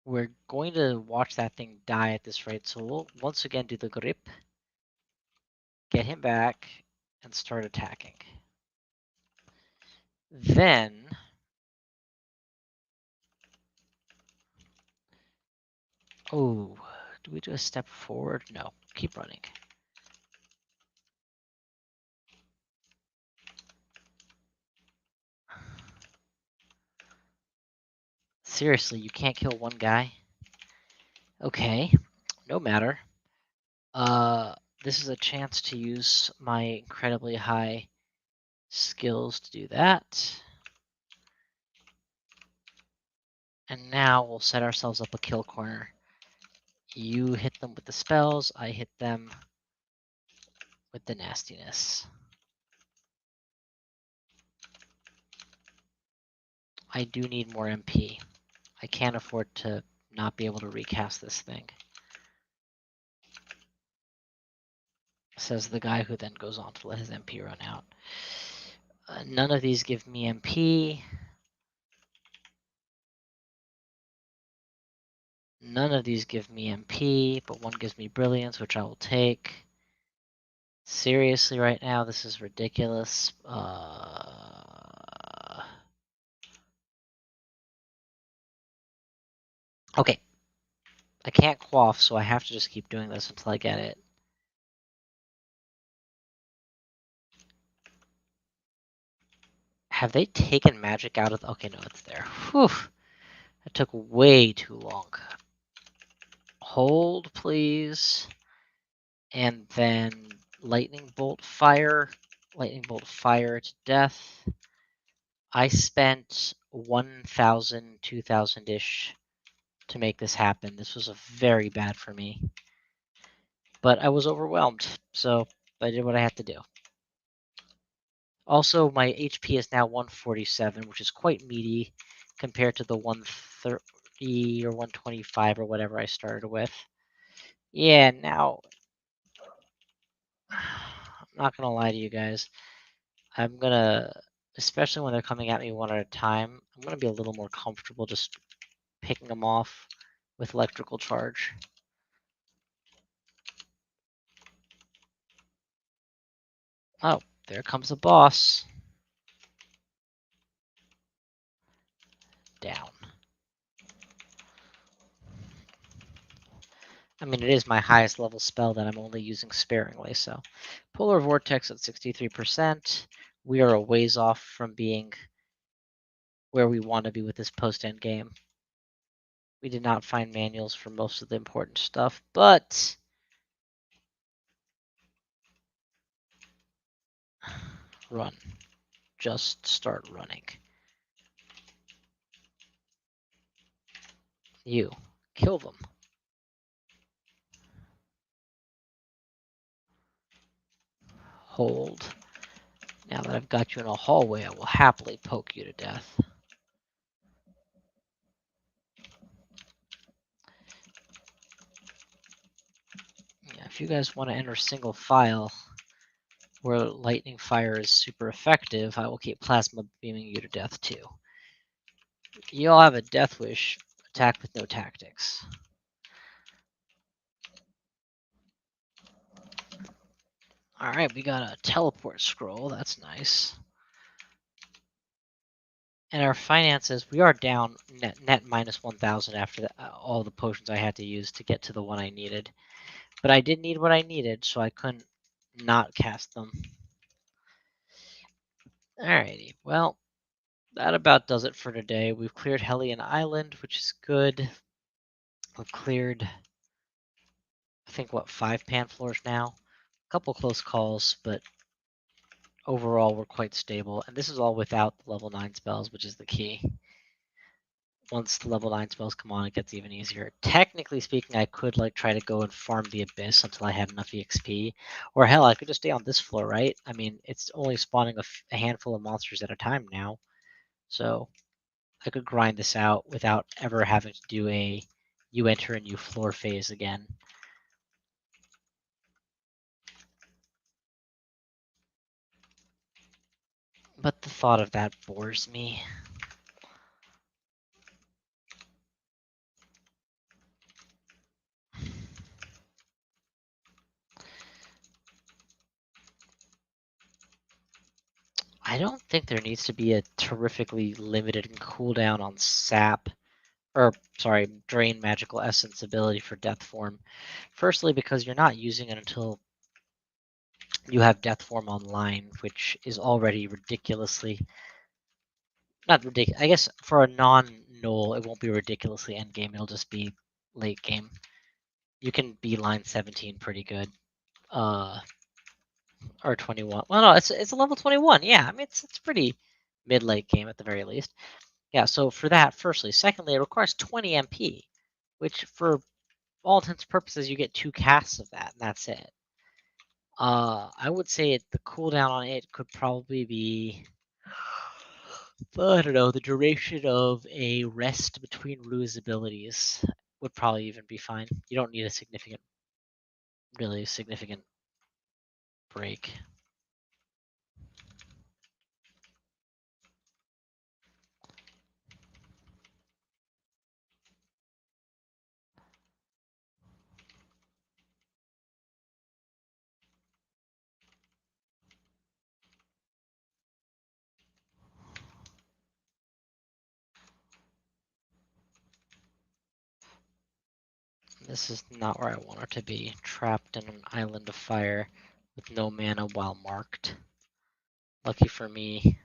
We're going to watch that thing die at this rate, so we'll once again do the grip, get him back, and start attacking. Then... Oh, do we do a step forward? No, keep running. Seriously, you can't kill one guy? Okay, no matter. This is a chance to use my incredibly high skills to do that. And now we'll set ourselves up a kill corner. You hit them with the spells, I hit them with the nastiness. I do need more MP. I can't afford to not be able to recast this thing. Says the guy who then goes on to let his MP run out. None of these give me MP. None of these give me MP, but one gives me Brilliance, which I will take. Seriously, right now, this is ridiculous. Okay. I can't quaff, so I have to just keep doing this until I get it. Have they taken magic out of... Okay, no, it's there. Whew. That took way too long. Hold, please. And then lightning bolt fire. Lightning bolt fire to death. I spent 1,000, 2,000-ish to make this happen. This was very bad for me. But I was overwhelmed, so I did what I had to do. Also, my HP is now 147, which is quite meaty compared to the 130 or 125 or whatever I started with. Yeah, now, I'm not going to lie to you guys. I'm going to, especially when they're coming at me one at a time, I'm going to be a little more comfortable just picking them off with electrical charge. Oh, there comes a boss. Down. I mean, it is my highest level spell that I'm only using sparingly, so. Polar Vortex at 63%. We are a ways off from being where we want to be with this post-end game. We did not find manuals for most of the important stuff, but... Run. Just start running. You. Kill them. Hold. Now that I've got you in a hallway, I will happily poke you to death. Yeah, if you guys want to enter single file where lightning fire is super effective, I will keep plasma beaming you to death too. You all have a death wish. Attack with no tactics. Alright, we got a teleport scroll. That's nice. And our finances, we are down net minus 1,000 after all the potions I had to use to get to the one I needed. But I did need what I needed, so I couldn't not cast them. Alrighty, well, that about does it for today. We've cleared Hellion Island, which is good. We've cleared, I think, what, 5 pan floors now? A couple close calls, but overall we're quite stable. And this is all without the level 9 spells, which is the key. Once the level 9 spells come on, it gets even easier. Technically speaking, I could like try to go and farm the Abyss until I had enough EXP. Or hell, I could just stay on this floor, right? I mean, it's only spawning a handful of monsters at a time now. So I could grind this out without ever having to do a you enter a new floor phase again. But the thought of that bores me. I don't think there needs to be a terrifically limited cooldown on sap, or sorry, drain magical essence ability for death form. Firstly, because you're not using it until you have death form online, which is already ridiculously, not ridiculous, I guess for a non-null, it won't be ridiculously end game, it'll just be late game. You can beeline 17 pretty good. Or 21. Well, no, it's a level 21. Yeah, I mean it's pretty mid-late game at the very least. Yeah, so for that, firstly. Secondly, it requires 20 MP, which for all intents and purposes, you get 2 casts of that, and that's it. I would say the cooldown on it could probably be, I don't know, the duration of a rest between Rue's abilities would probably even be fine. You don't need a really significant break. This is not where I want her to be, trapped in an island of fire with no mana while marked. Lucky for me,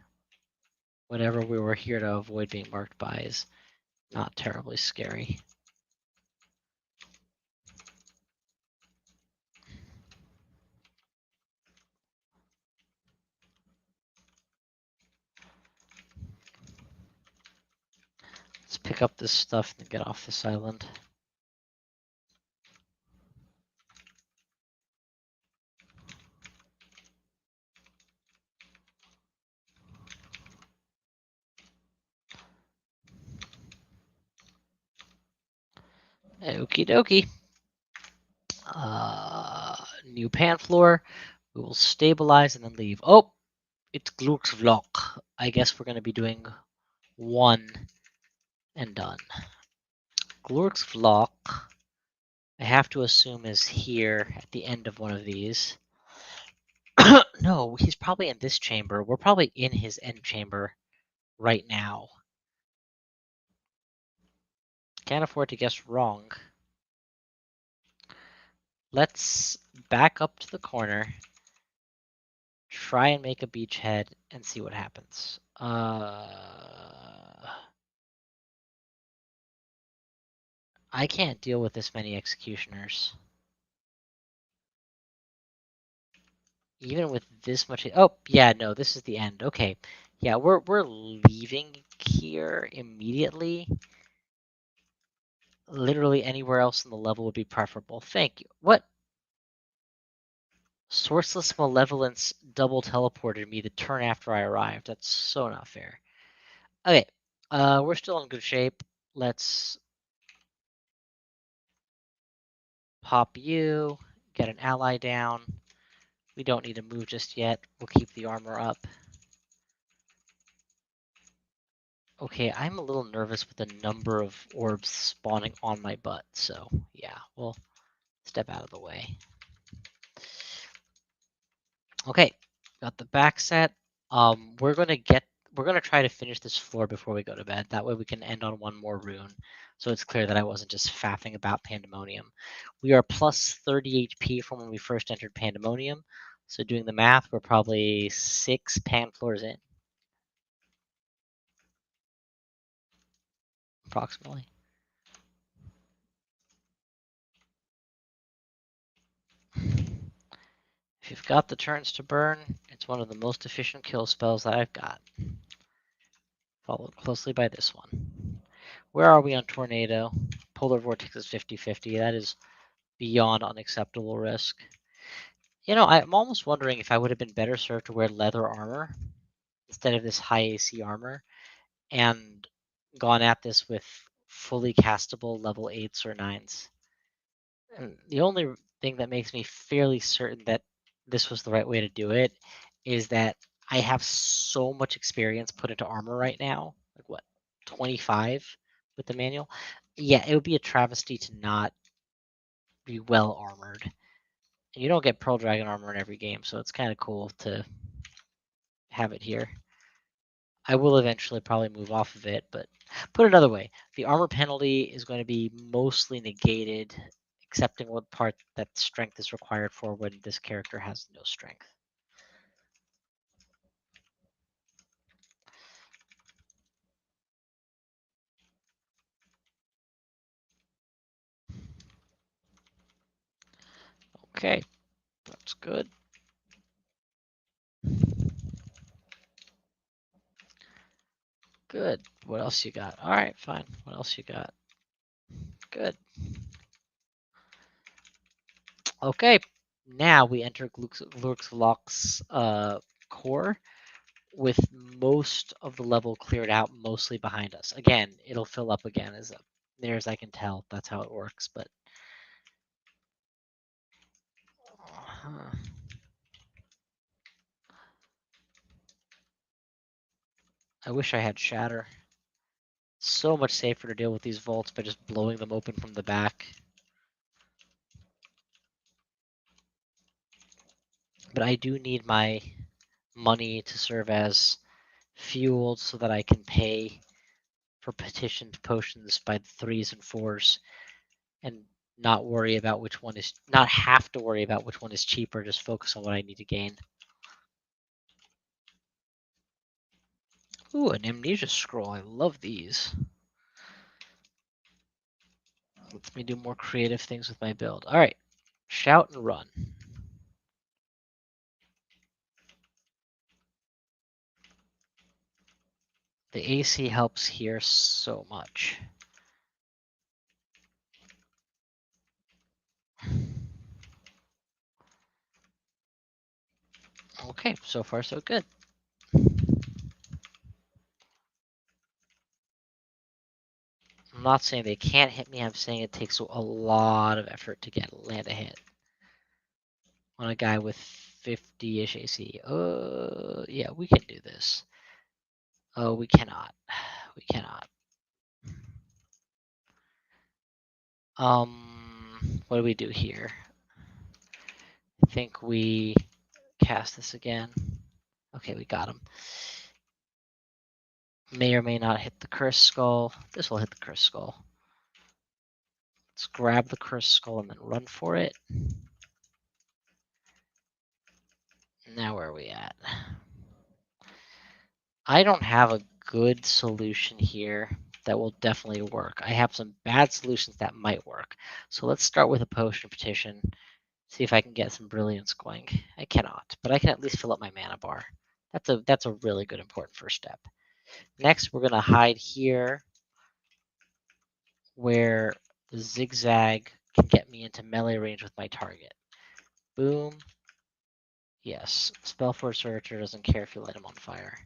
whatever we were here to avoid being marked by is not terribly scary. Let's pick up this stuff and get off this island. Okie dokie. New pan floor. We will stabilize and then leave. Oh, it's Glücksvlog. I guess we're going to be doing one and done. Glücksvlog, I have to assume, is here at the end of one of these. No, he's probably in this chamber. We're probably in his end chamber right now. Can't afford to guess wrong. Let's back up to the corner, try and make a beachhead, and see what happens. I can't deal with this many executioners. Even with this much. Oh, yeah, no, this is the end. Okay. Yeah, we're leaving here immediately. Literally anywhere else in the level would be preferable. Thank you. What? Sourceless Malevolence double teleported me the turn after I arrived. That's so not fair. Okay, we're still in good shape. Let's pop you, get an ally down. We don't need to move just yet. We'll keep the armor up. Okay, I'm a little nervous with the number of orbs spawning on my butt, so yeah, we'll step out of the way. Okay, got the back set. We're gonna try to finish this floor before we go to bed. That way we can end on one more rune. So it's clear that I wasn't just faffing about Pandemonium. We are plus 30 HP from when we first entered Pandemonium. So doing the math, we're probably 6 pan floors in. Approximately. If you've got the turns to burn, it's one of the most efficient kill spells that I've got. Followed closely by this one. Where are we on Tornado? Polar Vortex is 50-50. That is beyond unacceptable risk. You know, I'm almost wondering if I would have been better served to wear leather armor instead of this high AC armor and gone at this with fully castable level 8s or 9s. And the only thing that makes me fairly certain that this was the right way to do it is that I have so much experience put into armor right now. Like what, 25 with the manual? Yeah, it would be a travesty to not be well armored. And you don't get Pearl Dragon armor in every game, so it's kind of cool to have it here. I will eventually probably move off of it, but put another way, the armor penalty is going to be mostly negated, excepting what part that strength is required for when this character has no strength. Okay, that's good. Good. What else you got? All right, fine. What else you got? Good. Okay, now we enter Glurkslock's core with most of the level cleared out, mostly behind us. Again, it'll fill up again as near as I can tell. That's how it works, but I wish I had Shatter. So much safer to deal with these vaults by just blowing them open from the back. But I do need my money to serve as fuel so that I can pay for petitioned potions by the 3s and 4s and not have to worry about which one is cheaper, just focus on what I need to gain. Ooh, an amnesia scroll. I love these. Lets me do more creative things with my build. All right, shout and run. The AC helps here so much. Okay, so far so good. I'm not saying they can't hit me. I'm saying it takes a lot of effort to land a hit on a guy with 50-ish AC. Yeah, we can do this. Oh, we cannot. We cannot. What do we do here? I think we cast this again. Okay, we got him. May or may not hit the cursed skull. This will hit the cursed skull. Let's grab the cursed skull and then run for it. Now where are we at? I don't have a good solution here that will definitely work. I have some bad solutions that might work. So let's start with a potion petition. See if I can get some brilliance going. I cannot, but I can at least fill up my mana bar. That's a really good important first step. Next, we're gonna hide here where the zigzag can get me into melee range with my target. Boom. Yes, Spellforce Searcher doesn't care if you light him on fire.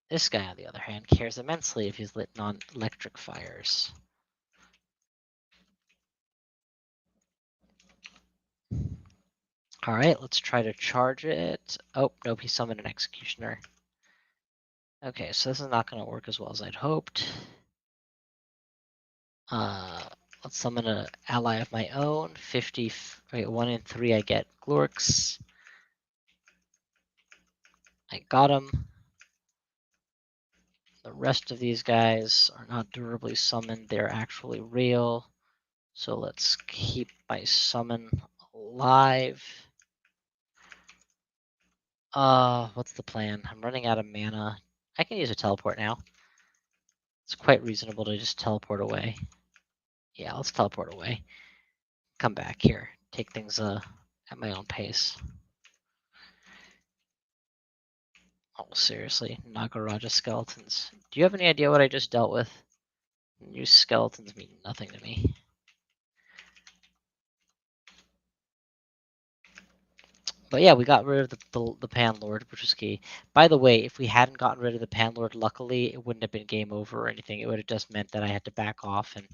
This guy, on the other hand, cares immensely if he's lit on electric fires. Alright, let's try to charge it. Oh, nope, he summoned an Executioner. Okay, so this is not going to work as well as I'd hoped. Let's summon an ally of my own. 50, wait, 1 in 3 I get Glorx. I got him. The rest of these guys are not durably summoned, they're actually real. So let's keep my summon alive. What's the plan? I'm running out of mana. I can use a teleport now. It's quite reasonable to just teleport away. Yeah, let's teleport away. Come back here. Take things at my own pace. Oh, seriously, Nagaraja skeletons. Do you have any idea what I just dealt with? New skeletons mean nothing to me. But yeah, we got rid of the Panlord, which was key. By the way, if we hadn't gotten rid of the Panlord, luckily, it wouldn't have been game over or anything. It would have just meant that I had to back off and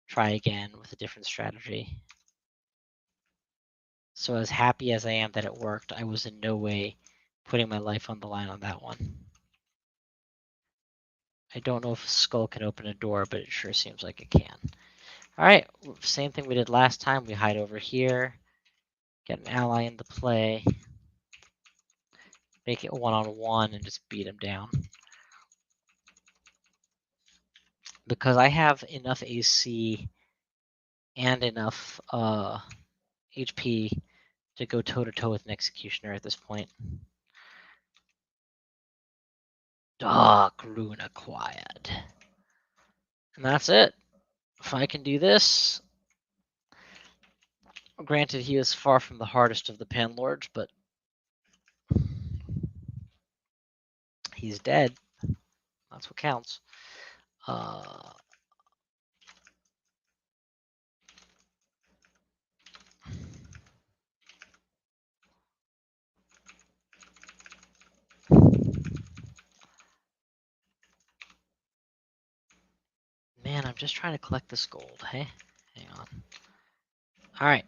try again with a different strategy. So as happy as I am that it worked, I was in no way putting my life on the line on that one. I don't know if a skull can open a door, but it sure seems like it can. All right, same thing we did last time. We hide over here, get an ally into play, make it one-on-one, and just beat him down. Because I have enough AC and enough HP to go toe-to-toe with an Executioner at this point. Dark Rune acquired. And that's it. If I can do this, granted he is far from the hardest of the Panlords, but he's dead. That's what counts. Man, I'm just trying to collect this gold, hey? Hang on. Alright,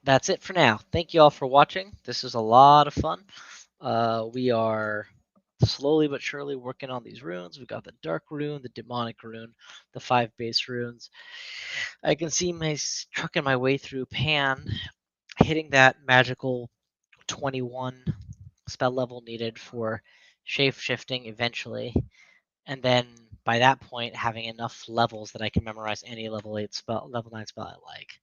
that's it for now. Thank you all for watching. This is a lot of fun. We are slowly but surely working on these runes. We got the Dark Rune, the Demonic Rune, the 5 base runes. I can see my trucking my way through Pan, hitting that magical 21 spell level needed for shape-shifting eventually. And then by that point, having enough levels that I can memorize any level 9 spell I like.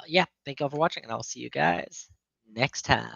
Yeah, thank you all for watching, and I'll see you guys next time.